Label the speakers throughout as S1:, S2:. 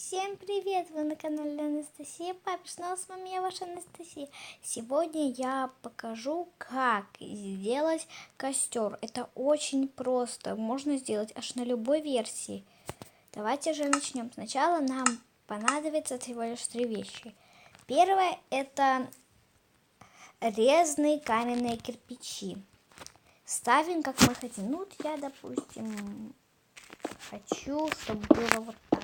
S1: Всем привет! Вы на канале Анастасия Папиш. Снова с вами я, ваша Анастасия. Сегодня я покажу, как сделать костер. Это очень просто. Можно сделать аж на любой версии. Давайте же начнем. Сначала нам понадобится всего лишь 3 вещи. Первое — это резные каменные кирпичи. Ставим, как мы хотим. Ну, вот я, допустим, хочу, чтобы было вот так.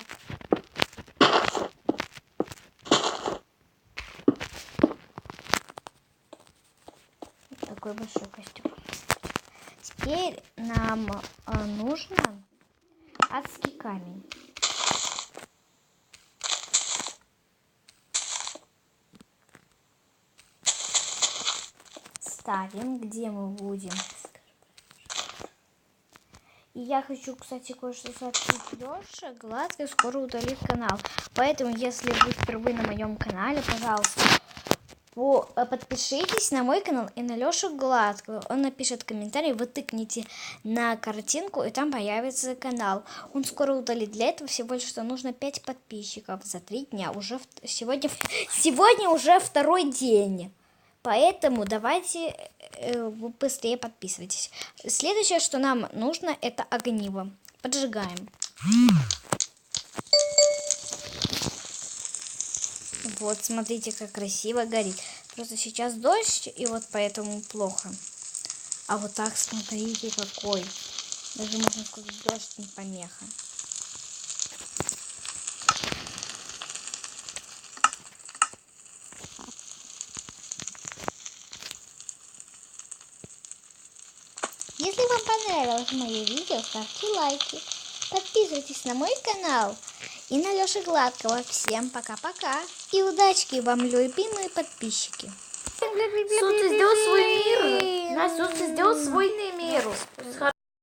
S1: Такой большой костер. Теперь нам нужно адский камень. Ставим, где мы будем. И я хочу, кстати, кое-что сообщить. Леша Гладкий скоро удалит канал. Поэтому, если вы впервые на моем канале, пожалуйста, подпишитесь на мой канал и на Лешу Гладкого. Он напишет комментарий, вы тыкните на картинку, и там появится канал. Он скоро удалит. Для этого всего лишь что нужно 5 подписчиков за 3 дня. Сегодня уже второй день. Поэтому давайте быстрее подписывайтесь. Следующее, что нам нужно, это огниво. Поджигаем. Вот, смотрите, как красиво горит. Просто сейчас дождь, и вот поэтому плохо. А вот так, смотрите, какой. Даже можно сказать, дождь не помеха. Если вам понравилось мое видео, ставьте лайки. Подписывайтесь на мой канал и на Леши Гладкого. Всем пока-пока. И удачки вам, любимые подписчики.
S2: Солнце сделал свой мир. Солнце сделал свой мир.